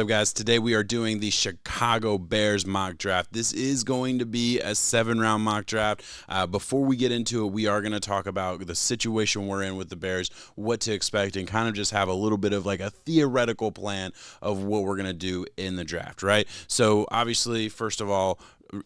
Up, guys? Today we are doing the Chicago Bears mock draft. This is going to be a 7-round mock draft. Before we get into it, we are going to talk about the situation we're in with the Bears, what to expect, and kind of just have a little bit of like a theoretical plan of what we're going to do in the draft, right? So obviously, first of all,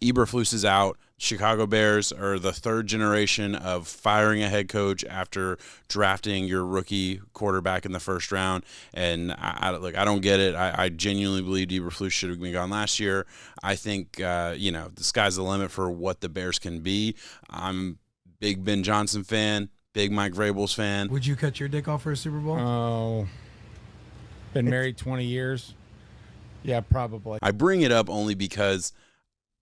Eberflus is out. Chicago Bears are the third generation of firing a head coach after drafting your rookie quarterback in the first round. And I don't get it. I genuinely believe Eberflus should have been gone last year. I think, the sky's the limit for what the Bears can be. I'm a big Ben Johnson fan, big Mike Vrabel's fan. Would you cut your dick off for a Super Bowl? Oh, been married 20 years. Yeah, probably. I bring it up only because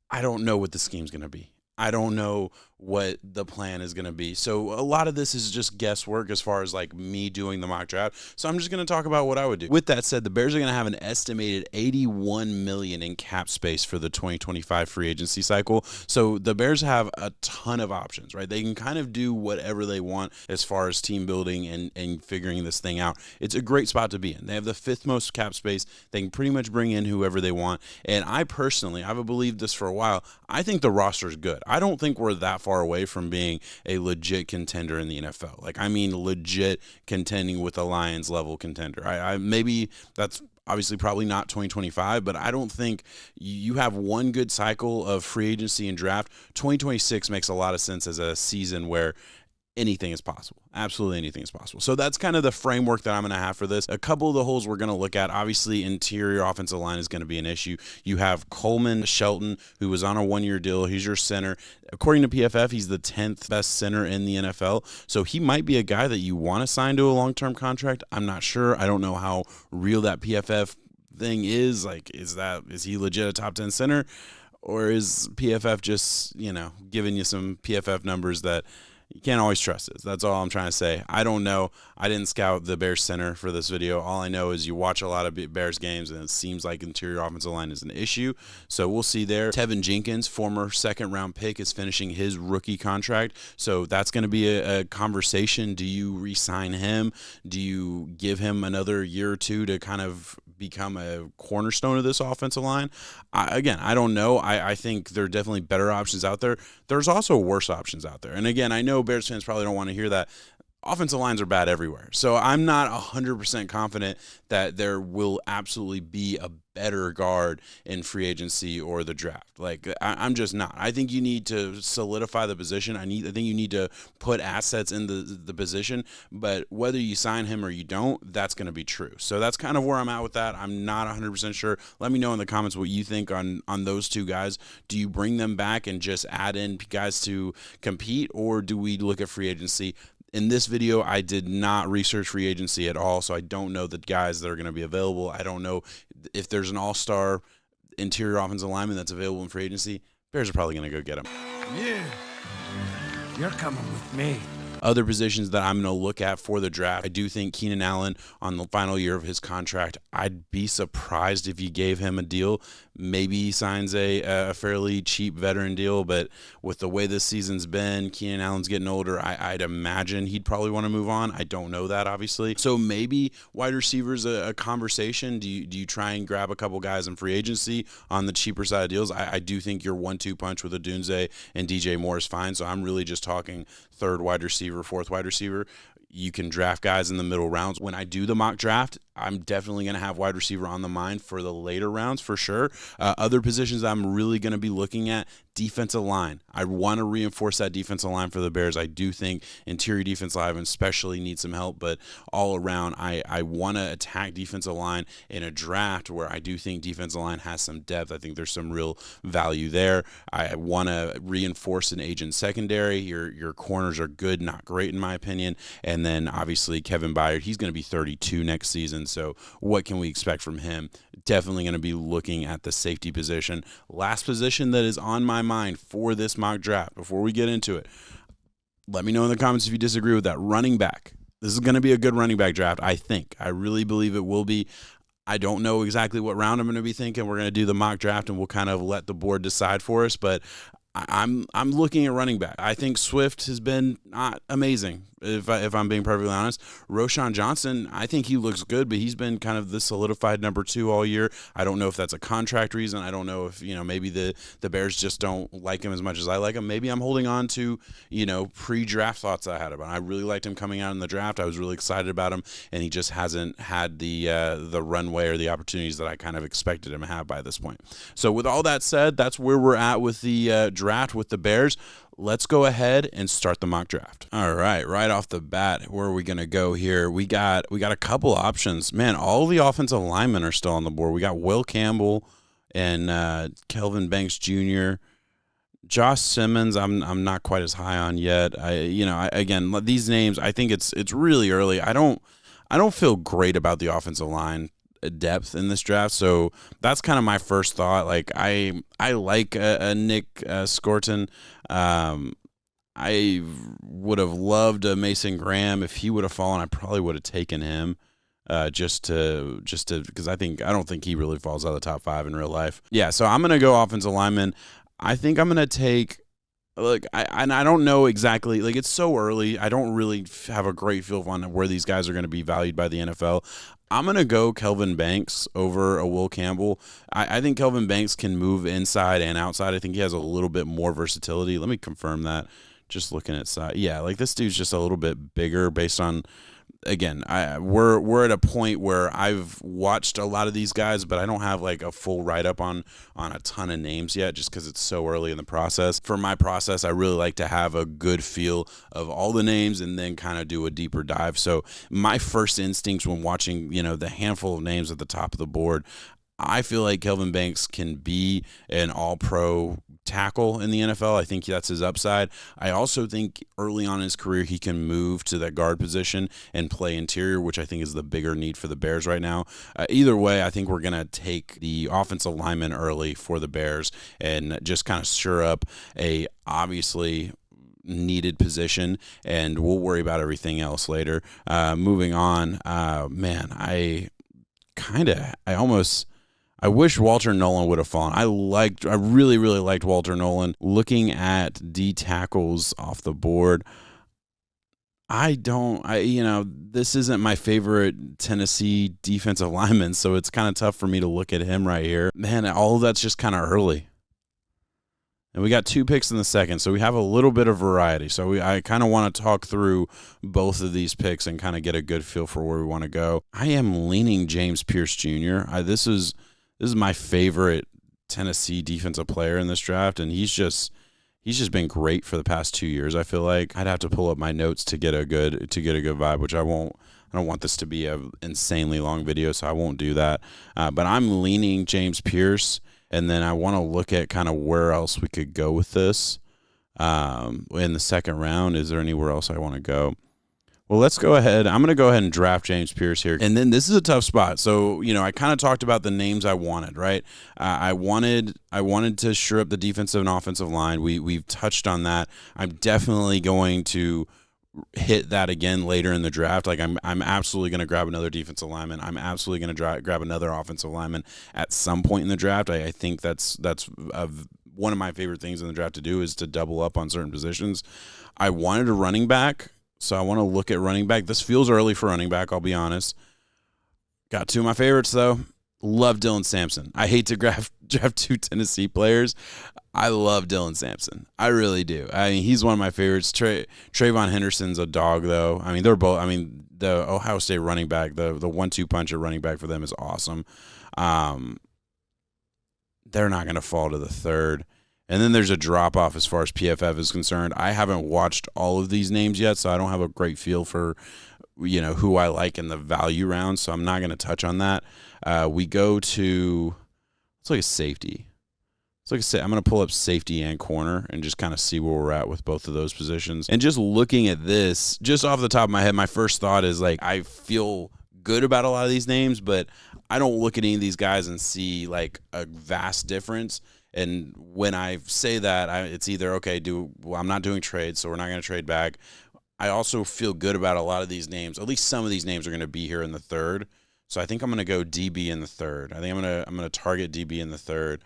I don't know what the scheme's going to be. I don't know what the plan is going to be. So a lot of this is just guesswork as far as like me doing the mock draft. So I'm just going to talk about what I would do. With that said, the Bears are going to have an estimated $81 million in cap space for the 2025 free agency cycle. So the Bears have a ton of options, right? They can kind of do whatever they want as far as team building and figuring this thing out. It's a great spot to be in. They have the 5th most cap space. They can pretty much bring in whoever they want. And I personally, I've believed this for a while, I think the roster is good. I don't think we're that far away from being a legit contender in the NFL. Like, I mean, legit contending with a Lions level contender. I maybe that's obviously probably not 2025, but I don't think you have one good cycle of free agency and draft. 2026 makes a lot of sense as a season where anything is possible. Absolutely anything is possible. So that's kind of the framework that I'm going to have for this. A couple of the holes we're going to look at, obviously interior offensive line is going to be an issue. You have Coleman Shelton, who was on a 1-year deal. He's your center. According to PFF, he's the 10th best center in the NFL. So he might be a guy that you want to sign to a long-term contract. I'm not sure. I don't know how real that PFF thing is. Like, is he legit a top 10 center? Or is PFF just, giving you some PFF numbers that you can't always trust it. That's all I'm trying to say. I don't know. I didn't scout the Bears center for this video. All I know is you watch a lot of Bears games, and it seems like interior offensive line is an issue. So we'll see there. Tevin Jenkins, former 2nd-round pick, is finishing his rookie contract. So that's going to be a conversation. Do you re-sign him? Do you give him another year or two to kind of become a cornerstone of this offensive line? I don't know. I think there are definitely better options out there. There's also worse options out there. And again, I know Bears fans probably don't want to hear that. Offensive lines are bad everywhere. So I'm not 100% confident that there will absolutely be a better guard in free agency or the draft. Like, I'm just not. I think you need to solidify the position. I think you need to put assets in the position, but whether you sign him or you don't, that's going to be true. So that's kind of where I'm at with that. I'm not 100% sure. Let me know in the comments what you think on those two guys. Do you bring them back and just add in guys to compete, or do we look at free agency? In this video, I did not research free agency at all, so I don't know the guys that are going to be available. I don't know if there's an all-star interior offensive lineman that's available in free agency. Bears are probably going to go get him. Yeah, you're coming with me. Other positions that I'm going to look at for the draft, I do think Keenan Allen on the final year of his contract, I'd be surprised if you gave him a deal. Maybe he signs a fairly cheap veteran deal, but with the way this season's been, Keenan Allen's getting older, I'd imagine he'd probably want to move on. I don't know that, obviously. So maybe wide receiver's a conversation. Do you try and grab a couple guys in free agency on the cheaper side of deals? I do think your 1-2 punch with Odunze and DJ Moore is fine, so I'm really just talking 3rd wide receiver, 4th wide receiver. You can draft guys in the middle rounds. When I do the mock draft, I'm definitely going to have wide receiver on the mind for the later rounds for sure. Other positions I'm really going to be looking at, defensive line. I want to reinforce that defensive line for the Bears. I do think interior defensive line especially needs some help, but all around, I want to attack defensive line in a draft where I do think defensive line has some depth. I think there's some real value there. I want to reinforce an agent secondary. Your corners are good, not great in my opinion. And then obviously Kevin Byard, he's going to be 32 next season. So what can we expect from him? Definitely going to be looking at the safety position. Last position that is on my mind for this mock draft, before we get into it, let me know in the comments if you disagree with that. Running back. This is going to be a good running back draft, I think. I really believe it will be. I don't know exactly what round I'm going to be thinking. We're going to do the mock draft, and we'll kind of let the board decide for us. But I'm looking at running back. I think Swift has been not amazing, if I'm being perfectly honest. Roschon Johnson, I think he looks good, but he's been kind of the solidified number 2 all year. I don't know if that's a contract reason. I don't know if, maybe the Bears just don't like him as much as I like him. Maybe I'm holding on to, pre-draft thoughts I had about him. I really liked him coming out in the draft. I was really excited about him, and he just hasn't had the runway or the opportunities that I kind of expected him to have by this point. So with all that said, that's where we're at with the draft with the Bears. Let's go ahead and start the mock draft. All right off the bat, where are we going to go here? We got a couple options. Man, all the offensive linemen are still on the board. We got Will Campbell and Tevin Banks Jr. Josh Simmons, I'm not quite as high on yet. Again, these names, I think it's really early. I don't feel great about the offensive line depth in this draft, so that's kind of my first thought. Like I like Nick Scorton. I would have loved a Mason Graham. If he would have fallen, I probably would have taken him. Just to because I don't think he really falls out of the top 5 in real life. Yeah, so I'm gonna go offensive lineman. I think I'm gonna take. Look, I don't know exactly. Like, it's so early. I don't really have a great feel on where these guys are going to be valued by the NFL. I'm going to go Kelvin Banks over a Will Campbell. I think Kelvin Banks can move inside and outside. I think he has a little bit more versatility. Let me confirm that. Just looking at side. Yeah, like this dude's just a little bit bigger based on. Again, we're at a point where I've watched a lot of these guys, but I don't have like a full write-up on a ton of names yet, just because it's so early in the process. For my process, I really like to have a good feel of all the names and then kind of do a deeper dive. So my first instincts when watching, the handful of names at the top of the board, I feel like Kelvin Banks can be an all-pro tackle in the NFL. I think that's his upside. I also think early on in his career he can move to that guard position and play interior, which I think is the bigger need for the Bears right now. Either way, I think we're going to take the offensive lineman early for the Bears and just kind of stir up a obviously needed position, and we'll worry about everything else later. Moving on, I wish Walter Nolan would have fallen. I really, really liked Walter Nolan. Looking at D tackles off the board, this isn't my favorite Tennessee defensive lineman, so it's kind of tough for me to look at him right here. Man, all of that's just kind of early. And we got 2 picks in the second, so we have a little bit of variety. So I kind of want to talk through both of these picks and kind of get a good feel for where we want to go. I am leaning James Pearce Jr. This is my favorite Tennessee defensive player in this draft, and he's just been great for the past 2 years. I feel like I'd have to pull up my notes to get a good vibe, which I won't. I don't want this to be an insanely long video, so I won't do that. But I'm leaning James Pearce, and then I want to look at kind of where else we could go with this in the second round. Is there anywhere else I want to go? Well, let's go ahead. I'm going to go ahead and draft James Pearce here. And then this is a tough spot. So, I kind of talked about the names I wanted, right? I wanted to shore up the defensive and offensive line. We've touched on that. I'm definitely going to hit that again later in the draft. Like I'm absolutely going to grab another defensive lineman. I'm absolutely going to grab another offensive lineman at some point in the draft. I think that's one of my favorite things in the draft to do is to double up on certain positions. I wanted a running back. So I want to look at running back. This feels early for running back, I'll be honest. Got 2 of my favorites, though. Love Dylan Sampson. I hate to draft 2 Tennessee players. I love Dylan Sampson. I really do. I mean, he's one of my favorites. Trayvon Henderson's a dog, though. I mean, they're both. I mean, the Ohio State running back, the 1-2 punch at running back for them is awesome. They're not going to fall to the 3rd. And then there's a drop-off as far as PFF is concerned. I haven't watched all of these names yet, so I don't have a great feel for, who I like in the value round, so I'm not going to touch on that. We go to – let's look at safety. I'm going to pull up safety and corner and just kind of see where we're at with both of those positions. And just looking at this, just off the top of my head, my first thought is, like, I feel good about a lot of these names, but I don't look at any of these guys and see, like, a vast difference. And when I say that, it's either, okay, I'm not doing trades, so we're not going to trade back. I also feel good about a lot of these names. At least some of these names are going to be here in the 3rd. So I think I'm going to go DB in the 3rd. I think I'm going to target DB in the 3rd.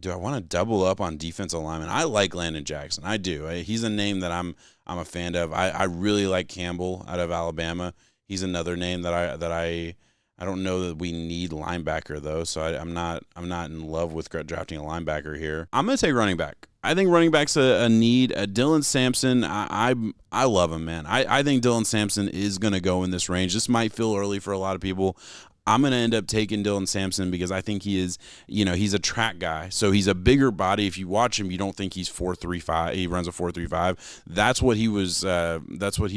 do I want to double up on defensive lineman? I like Landon Jackson. I do. He's a name that I'm a fan of. I really like Campbell out of Alabama. He's another name that I don't know that we need linebacker though, so I'm not in love with drafting a linebacker here. I'm gonna take running back. I think running back's a need. Dylan Sampson, I love him, man. I think Dylan Sampson is gonna go in this range. This might feel early for a lot of people. I'm going to end up taking Dylan Sampson because I think he is, he's a track guy. So he's a bigger body. If you watch him, you don't think he's 4.35. He runs a 4.35. That's what he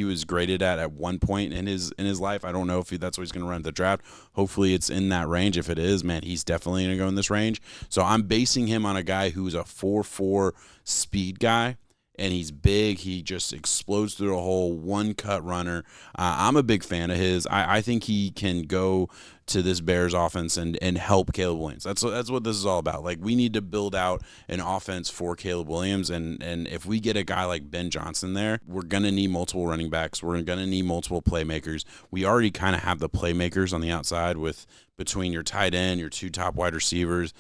was graded at one point in his life. I don't know if that's what he's going to run at the draft. Hopefully it's in that range. If it is, man, he's definitely going to go in this range. So I'm basing him on a guy who's a 4.4 speed guy. And he's big. He just explodes through a hole, one-cut runner. I'm a big fan of his. I think he can go to this Bears offense and help Caleb Williams. That's what this is all about. Like, we need to build out an offense for Caleb Williams, and if we get a guy like Ben Johnson there, we're going to need multiple running backs. We're going to need multiple playmakers. We already kind of have the playmakers on the outside between your tight end, your two top wide receivers.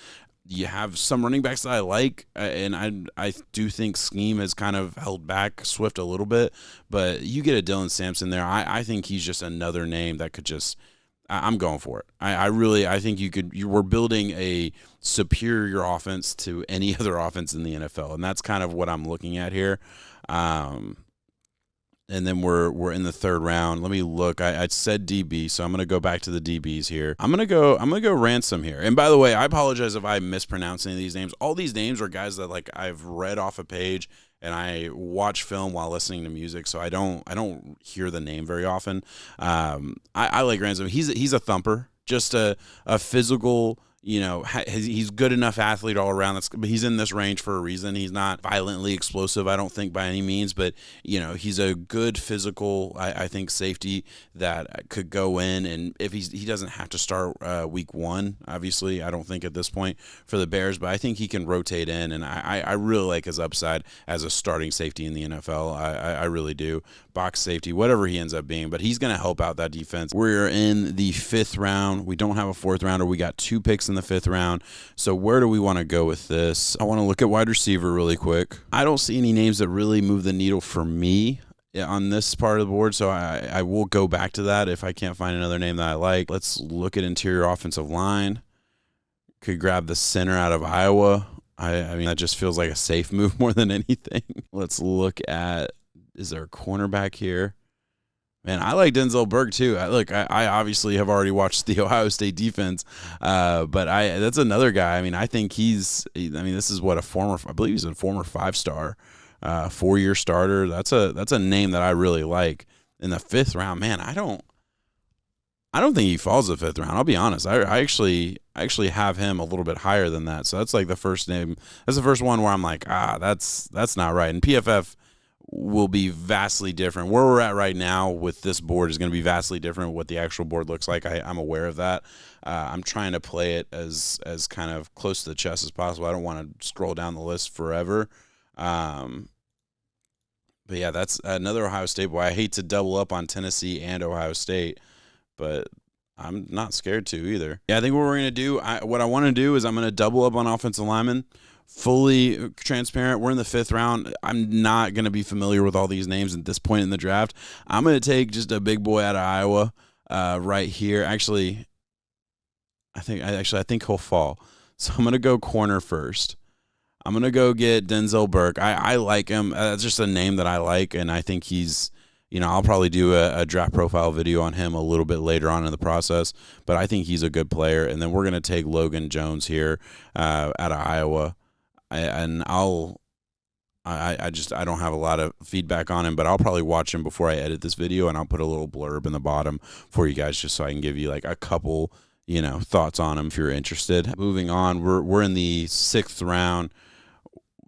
You have some running backs that I like, and I do think scheme has kind of held back Swift a little bit, but you get a Dylan Sampson there. I think he's just another name that could just – I'm going for it. I think we're building a superior offense to any other offense in the NFL, and that's kind of what I'm looking at here. And then we're in the third round. Let me look. I said DB, so I'm gonna go back to the DBs here. I'm gonna go Ransom here. And by the way, I apologize if I mispronounce any of these names. All these names are guys that like I've read off a page and I watch film while listening to music, so I don't hear the name very often. I like Ransom. He's a thumper, just a physical. He's good enough athlete all around. But he's in this range for a reason. He's not violently explosive, I don't think, by any means. But, he's a good physical, I think, safety that could go in. And if he doesn't have to start week one, obviously, I don't think at this point for the Bears. But I think he can rotate in. And I really like his upside as a starting safety in the NFL. I really do. Box safety, whatever he ends up being. But he's going to help out that defense. We're in the 5th round. We don't have a 4th rounder. We got 2 picks in the 5th round. So where do we want to go with this? I want to look at wide receiver really quick. I don't see any names that really move the needle for me on this part of the board, so I will go back to that if I can't find another name that I like. Let's look at interior offensive line. Could grab the center out of Iowa. I mean, that just feels like a safe move more than anything. Let's look at, is there a cornerback here? Man, I like Denzel Burke too. I obviously have already watched the Ohio State defense, but that's another guy. I mean, I think this is what I believe he's a former 5-star, 4-year starter. That's a name that I really like. In the 5th round, man, I don't think he falls the 5th round. I'll be honest. I actually have him a little bit higher than that. So that's like the first name. That's the first one where I'm like, that's not right. And PFF will be vastly different. Where we're at right now with this board is going to be vastly different what the actual board looks like. I'm aware of that. I'm trying to play it as kind of close to the chest as possible. I don't want to scroll down the list forever. But yeah, that's another Ohio State boy. I hate to double up on Tennessee and Ohio State, but I'm not scared to either. Yeah, I think what we're going to do, what I want to do is I'm going to double up on offensive linemen. Fully transparent, we're in the 5th round. I'm not going to be familiar with all these names at this point in the draft. I'm going to take just a big boy out of Iowa right here. Actually, I think he'll fall. So I'm going to go corner first. I'm going to go get Denzel Burke. I like him. That's just a name that I like, and I think he's, I'll probably do a draft profile video on him a little bit later on in the process, but I think he's a good player. And then we're going to take Logan Jones here out of Iowa. I don't have a lot of feedback on him, but I'll probably watch him before I edit this video, and I'll put a little blurb in the bottom for you guys just so I can give you like a couple, thoughts on him if you're interested. Moving on, we're in the 6th round.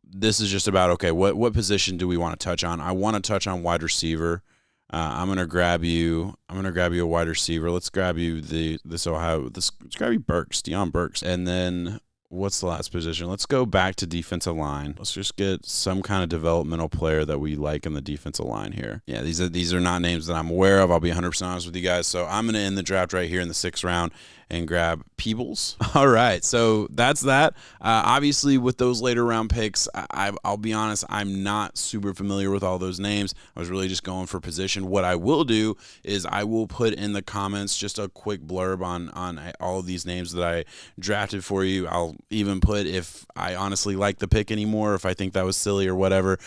This is just about, okay, what position do we want to touch on? I want to touch on wide receiver. I'm gonna grab you a wide receiver. Let's grab you let's grab you Burks, Deion Burks, and then. What's the last position? Let's go back to defensive line. Let's just get some kind of developmental player that we like in the defensive line here. Yeah, these are not names that I'm aware of. I'll be 100% honest with you guys. So I'm going to end the draft right here in the 6th round. and grab Peebles. All right, so that's that. Obviously, with those later round picks, I'll be honest, I'm not super familiar with all those names. I was really just going for position. What I will do is I will put in the comments just a quick blurb on all of these names that I drafted for you. I'll even put if I honestly like the pick anymore, if I think that was silly or whatever,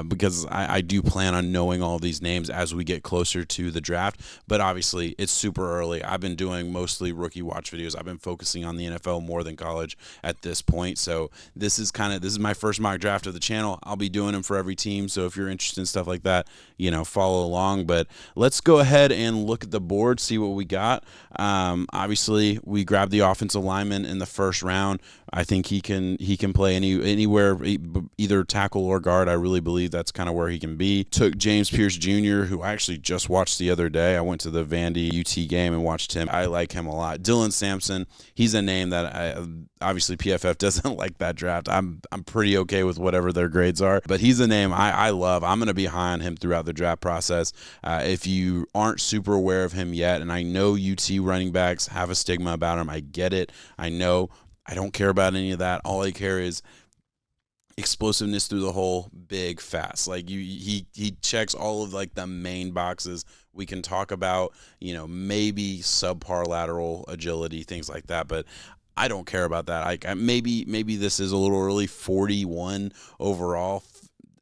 because I do plan on knowing all these names as we get closer to the draft. But obviously, it's super early. I've been doing mostly rookie watch videos. I've been focusing on the NFL more than college at this point. So this is my first mock draft of the channel. I'll be doing them for every team. So if you're interested in stuff like that, follow along. But let's go ahead and look at the board, see what we got. Obviously, we grabbed the offensive lineman in the first round. I think he can play anywhere, either tackle or guard. I really believe that's kind of where he can be. Took James Pearce Jr., who I actually just watched the other day. I went to the Vandy UT game and watched him. I like him a lot. Dylan Sampson, he's a name that obviously PFF doesn't like that draft. I'm pretty okay with whatever their grades are, but he's a name I love. I'm going to be high on him throughout the draft process. If you aren't super aware of him yet, and I know UT running backs have a stigma about him, I get it. I know. I don't care about any of that. All I care is explosiveness through the hole, big, fast. Like he checks all of like the main boxes. We can talk about, maybe subpar lateral agility, things like that, but I don't care about that. Maybe this is a little early. 41 overall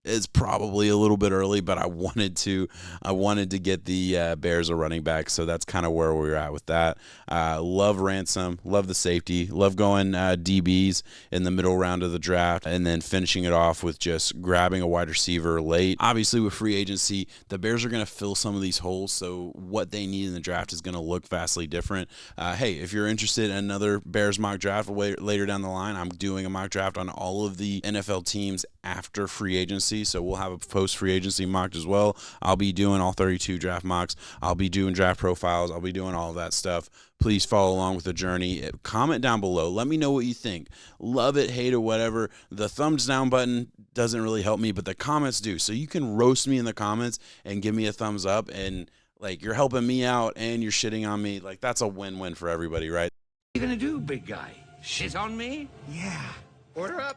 is probably a little bit early, but I wanted to get the Bears a running back, so that's kind of where we're at with that. Love Ransom, love the safety, love going DBs in the middle round of the draft, and then finishing it off with just grabbing a wide receiver late. Obviously, with free agency, the Bears are going to fill some of these holes, so what they need in the draft is going to look vastly different. Hey, if you're interested in another Bears mock draft later down the line, I'm doing a mock draft on all of the NFL teams after free agency, so we'll have a post-free agency mock as well. I'll be doing all 32 draft mocks. I'll be doing draft profiles. I'll be doing all of that stuff. Please follow along with the journey. Comment down below. Let me know what you think. Love it, hate it, whatever. The thumbs down button doesn't really help me, but the comments do. So you can roast me in the comments and give me a thumbs up, and you're helping me out and you're shitting on me. That's a win-win for everybody, right? What are you gonna do, big guy? Shit on me? Yeah. Order up.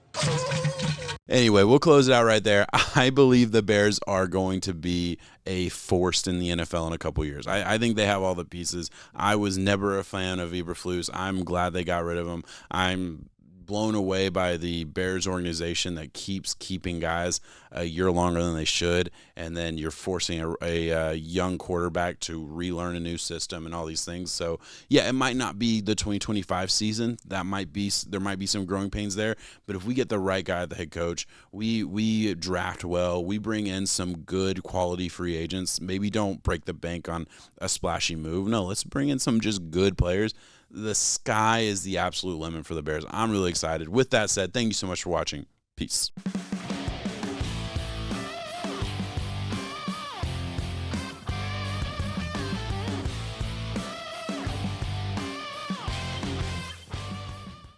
Anyway, we'll close it out right there. I believe the Bears are going to be a force in the NFL in a couple years. I think they have all the pieces. I was never a fan of Eberflus. I'm glad they got rid of him. I'm blown away by the Bears organization that keeps keeping guys a year longer than they should, and then you're forcing a young quarterback to relearn a new system and all these things. So yeah, it might not be the 2025 season. There might be some growing pains there, but if we get the right guy at the head coach, we draft well, we bring in some good quality free agents. Maybe don't break the bank on a splashy move. No, let's bring in some just good players. The sky is the absolute limit for the Bears. I'm really excited. With that said, thank you so much for watching. Peace.